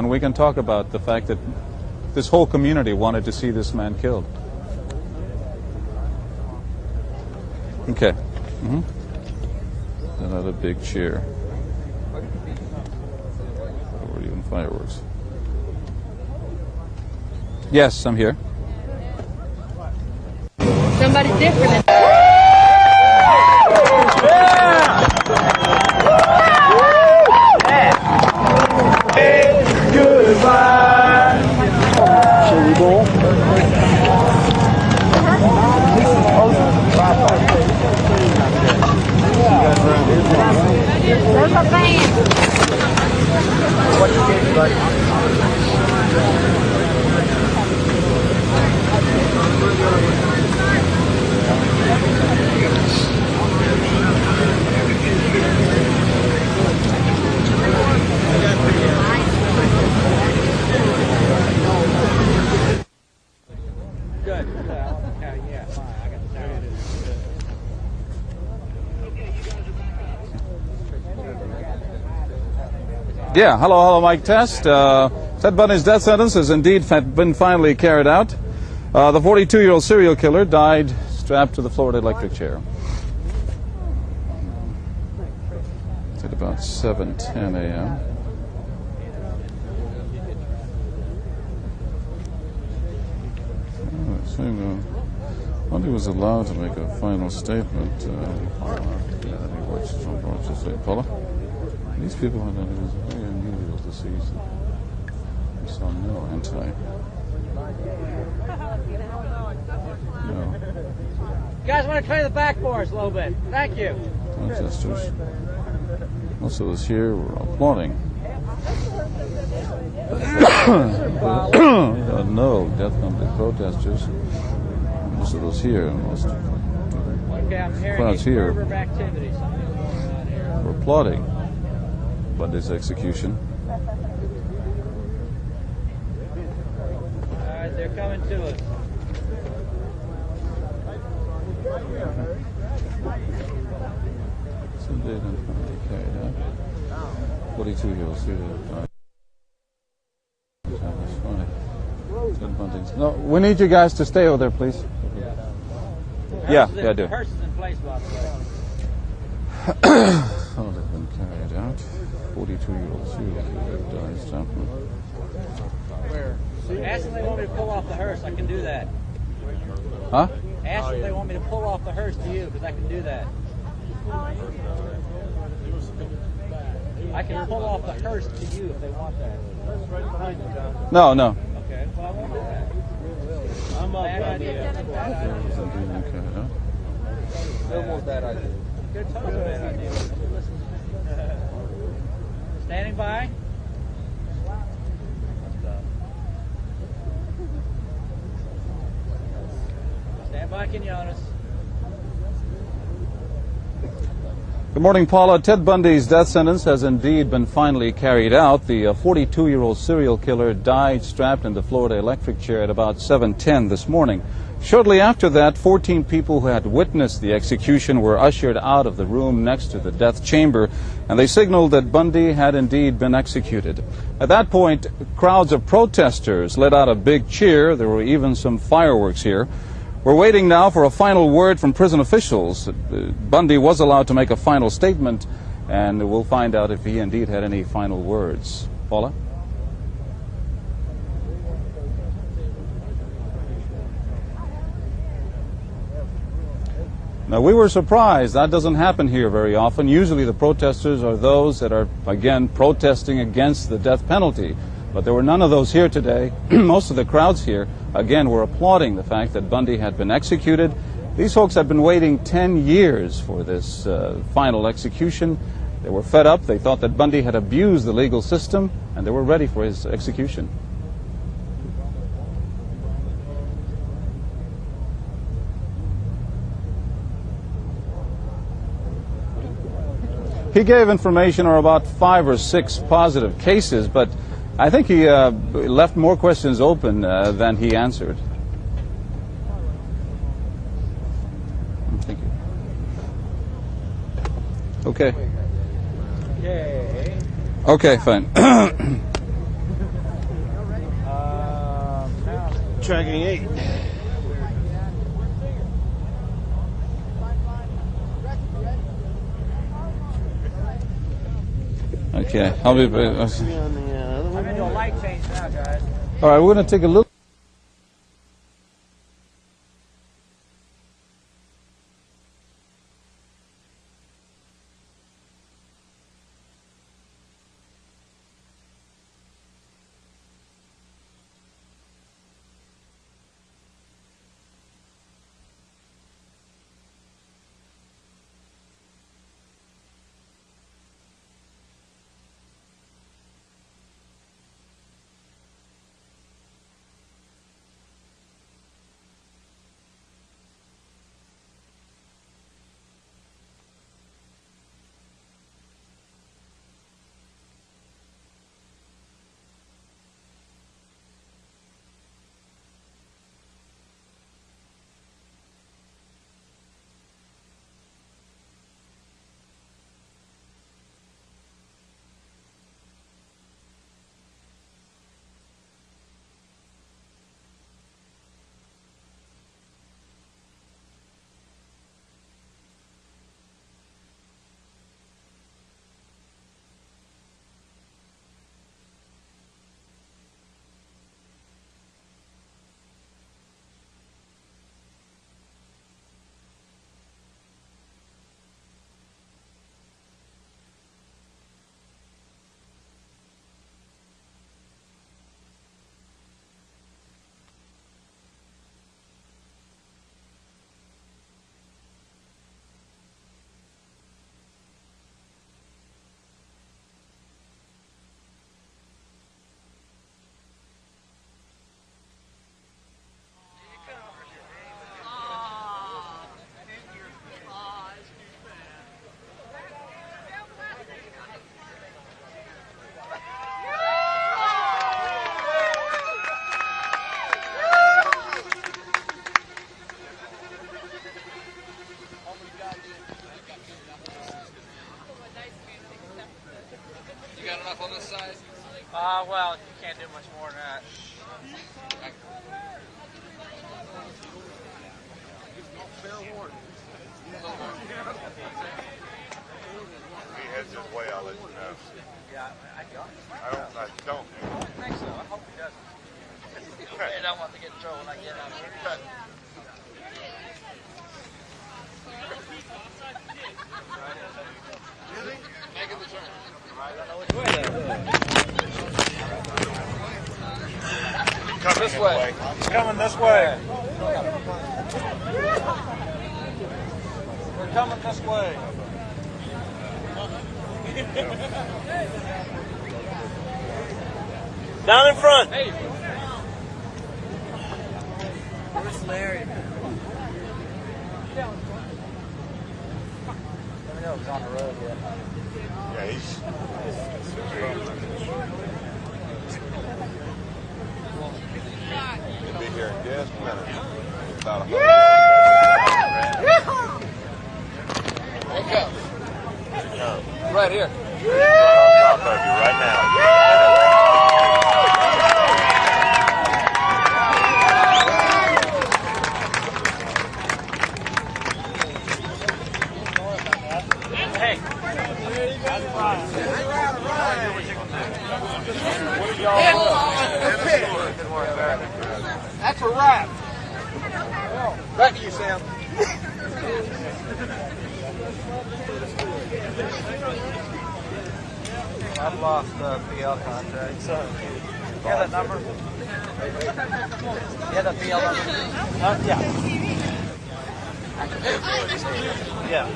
and we can talk about the fact that this whole community wanted to see this man killed. Okay. Another big cheer. Or even fireworks. Yes, I'm here. Somebody different. Goodbye. Shall we go? There's a band. What you getting, buddy? Good. Yeah, fine. I got the sound. Yeah, hello, mic test. Ted Bundy's death sentence has indeed been finally carried out. The 42-year-old serial killer died strapped to the Florida electric chair. At about 7:10 a.m. Bundy was allowed to make a final statement. Paula? These people, it was very unusual to see. We saw no anti. No. You guys want to clear the back for us a little bit? Thank you. Protesters. Most of us here were applauding. No death penalty protesters. Most of those here, most Okay, I'm hearing crowds here fervor of activity. Something's going on here. were applauding Bundy's execution. All right, they're coming to us. Some day then finally carried out. 42-year-old serial killer. No, we need you guys to stay over there, please. Yeah, I do. The hearse is in place, by the way. Oh, they've been carried out. 42-year-old serial killer dies. Ask them if they want me to pull off the hearse. I can do that. Huh? Ask them if they want me to pull off the hearse to you, because I can do that. I can pull off the hearse to you if they want that. No, no. Okay, well, I won't do that. I'm up. Bad idea. Almost bad idea. Good talk, bad idea. Standing by. Stand by, Quinones. Good morning, Paula. Ted Bundy's death sentence has indeed been finally carried out. The 42-year-old serial killer died strapped in the Florida electric chair at about 7:10 this morning. Shortly after that, 14 people who had witnessed the execution were ushered out of the room next to the death chamber, and they signaled that Bundy had indeed been executed. At that point, crowds of protesters let out a big cheer. There were even some fireworks here. We're waiting now for a final word from prison officials. Bundy was allowed to make a final statement, and we'll find out if he indeed had any final words. Paula? Now, we were surprised. That doesn't happen here very often. Usually the protesters are those that are, again, protesting against the death penalty. But there were none of those here today. Most of the crowds here, again, were applauding the fact that Bundy had been executed. These folks had been waiting 10 years for this final execution. They were fed up. They thought that Bundy had abused the legal system, and they were ready for his execution. He gave information on about 5 or 6 positive cases, but I think he left more questions open than he answered. Thank you. Okay. Okay. Okay, fine. Tracking 8. Okay, I'll be. See on the other one. I'm into a light change now, guys. All right, we're going to take a look. You got enough on this side? Well, you can't do much more than that. If he heads his way, I'll let you know. Yeah, I don't. I don't. I don't think so. I hope he doesn't. I don't want to get in trouble when I get out of here. Making the turn. Coming This way. It's coming this way. We're coming this way. Down in front. Hey. Where's Larry, man? Let me know if he's on the road yet. Yeah, he's. He'll be here in just a minute. About 100. Wake up. Right here. Right on top of you right now. Hey. That's a wrap. Back to you, Sam. I've lost PL contract. So, you have that number? You have that PL number? Yeah. Yeah.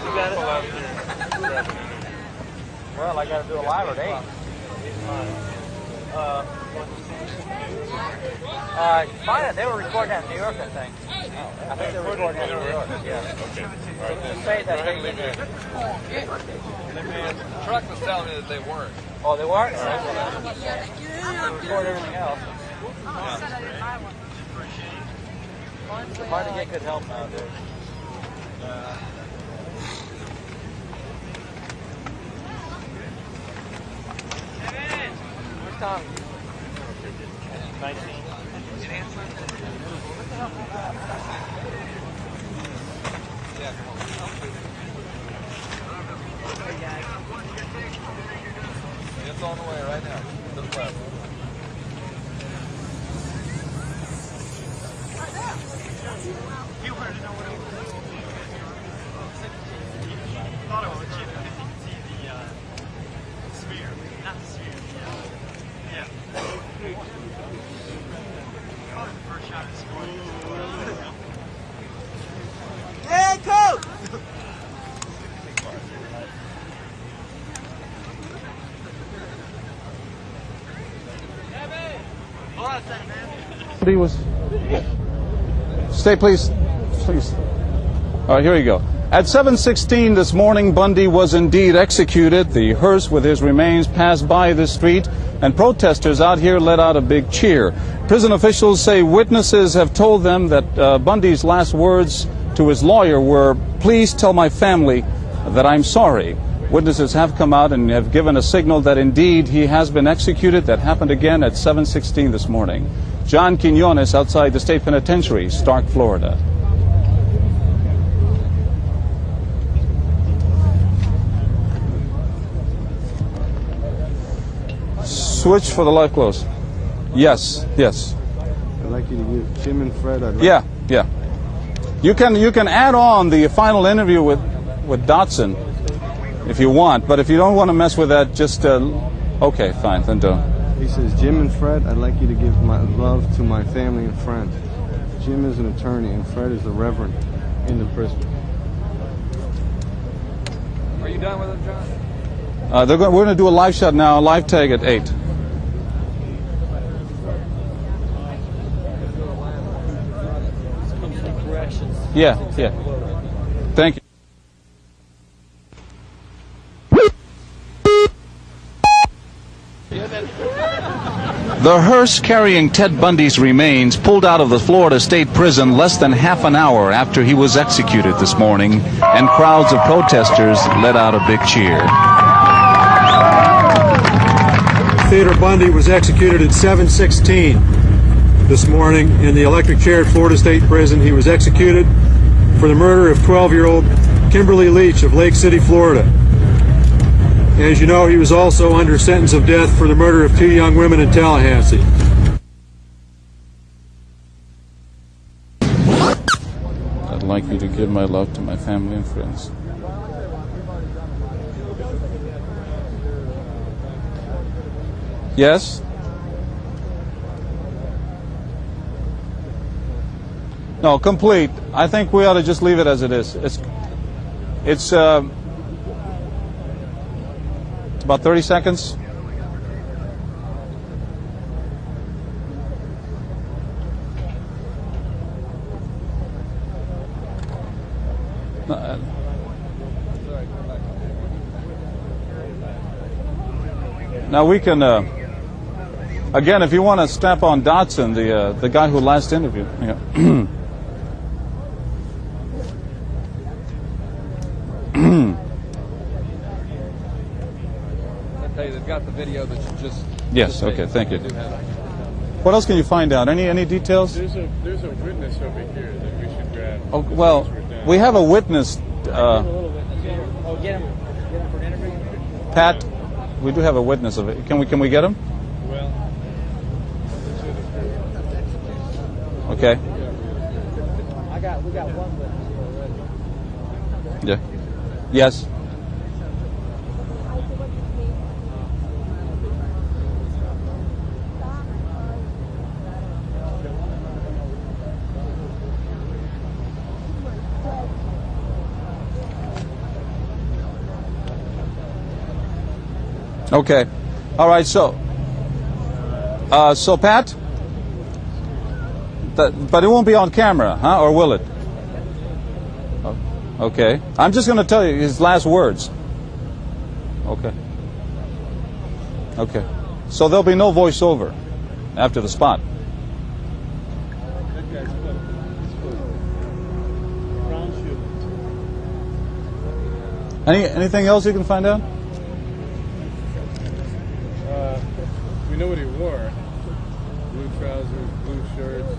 You got it? Well, I got to do a live at 8. Find it. They were recording that in New York, I think. I think they were recording that in New York. Yeah. Just say that they did. The truck was telling me that they weren't. Oh, they weren't? They record everything else. It's hard to get good help nowadays. Kong. 19. It's on the way right now. To the left. He was. Stay, please. Please. All right, here you go. At 7:16 this morning, Bundy was indeed executed. The hearse with his remains passed by the street, and protesters out here let out a big cheer. Prison officials say witnesses have told them that Bundy's last words to his lawyer were, "Please tell my family that I'm sorry." Witnesses have come out and have given a signal that indeed he has been executed. That happened again at 7:16 this morning. John Quinones outside the state penitentiary, Stark, Florida. Switch for the live close. Yes, yes. I'd like you to give Jim and Fred. Yeah. You can add on the final interview with Dotson if you want, but if you don't want to mess with that, just okay, fine, then don't. He says, Jim and Fred, I'd like you to give my love to my family and friends. Jim is an attorney and Fred is the reverend in the prison. Are you done with it, John? We're going to do a live shot now, a live tag at 8. Yeah. Thank you. The hearse carrying Ted Bundy's remains pulled out of the Florida State Prison less than half an hour after he was executed this morning, and crowds of protesters let out a big cheer. Theodore Bundy was executed at 7:16 this morning in the electric chair at Florida State Prison. He was executed for the murder of 12-year-old Kimberly Leach of Lake City, Florida. As you know, he was also under sentence of death for the murder of 2 young women in Tallahassee. I'd like you to give my love to my family and friends. Yes? No, complete. I think we ought to just leave it as it is. It's about 30 seconds. Now we can, again, if you want to strap on Dotson, the guy who last interviewed. Yeah. Hey, they've got the video that you just... Yes, okay, thank you. What else can you find out? Any details? There's a witness over here that we should grab. Oh, well, we have a witness. Oh, get him for an interview. Pat, we do have a witness of it. Can we get him? Well, Okay. We got one witness already. Yeah. Yes. Okay. All right. So Pat, but it won't be on camera, huh? Or will it? Okay. I'm just going to tell you his last words. Okay. Okay. So there'll be no voiceover after the spot. Anything else you can find out? We know what he wore. Blue trousers, blue shirts.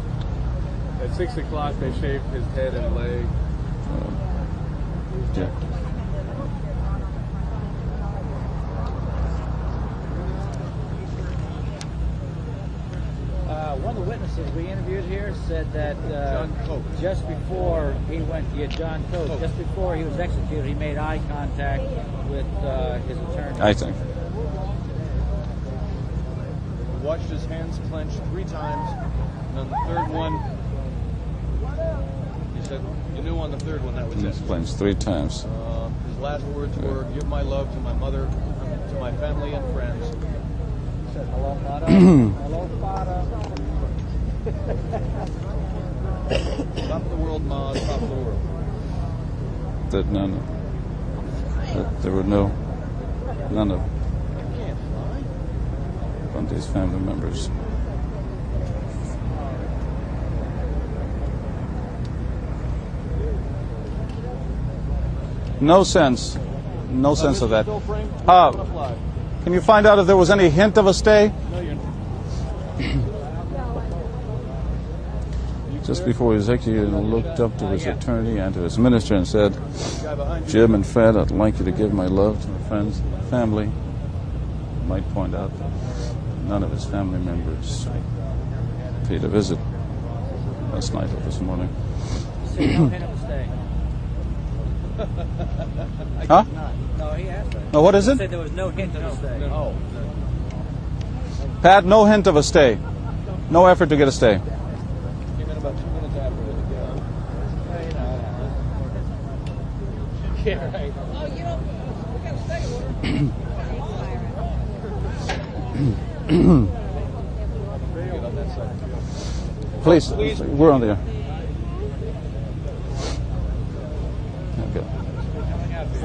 At 6 o'clock, they shaved his head and leg. Yeah. One of the witnesses we interviewed here said that just before he went, John Coates, just before he was executed, he made eye contact with his attorney. I think. Watched his hands clench 3 times, and on the third one, he said, you knew on the third one that was it. Clenched 3 times. His last words were, give my love to my mother, to my family and friends. He said, hello, Father. Hello, Father. Top of the world, Ma, top of the world. That none there were none of Bundy's family members. No sense of that. Can you find out if there was any hint of a stay? Just before he was executed, he looked up to his attorney and to his minister and said, Jim and Fred, I'd like you to give my love to my friends and my family. I might point out that none of his family members paid a visit last night or this morning. He said no hint of a stay. Huh? No, he asked that. No, what is He it? said there was no hint of a stay. Oh. Pat, no hint of a stay. No effort to get a stay. Came in about 2 minutes after it. Yeah, right. Oh, you know, we got a second Get on that side. Please, we're on the air. Okay.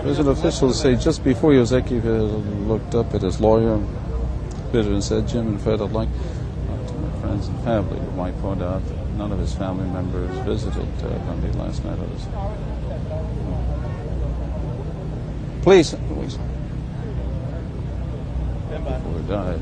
Prison officials say just before he was executed, looked up at his lawyer and said, Jim and Fred, I'd like to my friends and family. You might point out that none of his family members visited Bundy last night. Please. Before he died.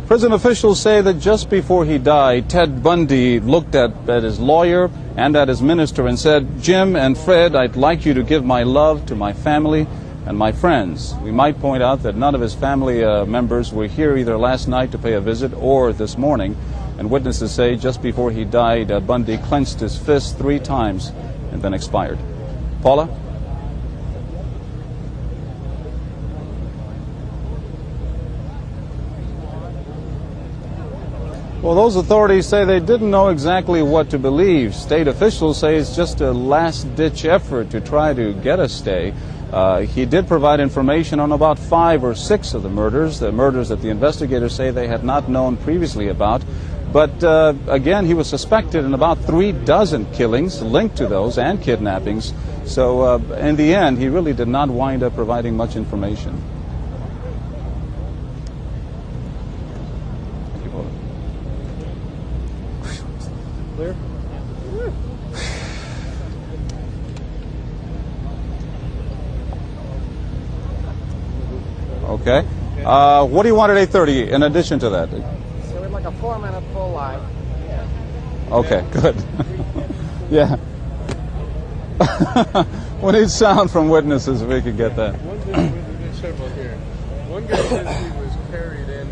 Prison officials say that just before he died, Ted Bundy looked at his lawyer and at his minister and said, Jim and Fred, I'd like you to give my love to my family and my friends. We might point out that none of his family members were here either last night to pay a visit or this morning. And witnesses say just before he died, Bundy clenched his fist 3 times and then expired. Paula? Well, those authorities say they didn't know exactly what to believe. State officials say it's just a last-ditch effort to try to get a stay. He did provide information on about 5 or 6 of the murders that the investigators say they had not known previously about. But again, he was suspected in about 3 dozen killings linked to those and kidnappings. So in the end, he really did not wind up providing much information. Clear? Okay. What do you want at 8:30 in addition to that? So we'd like a 4-minute full line. Okay, good. Yeah. We need sound from witnesses if we could get that. One thing, there's several here. One guy says he was carried in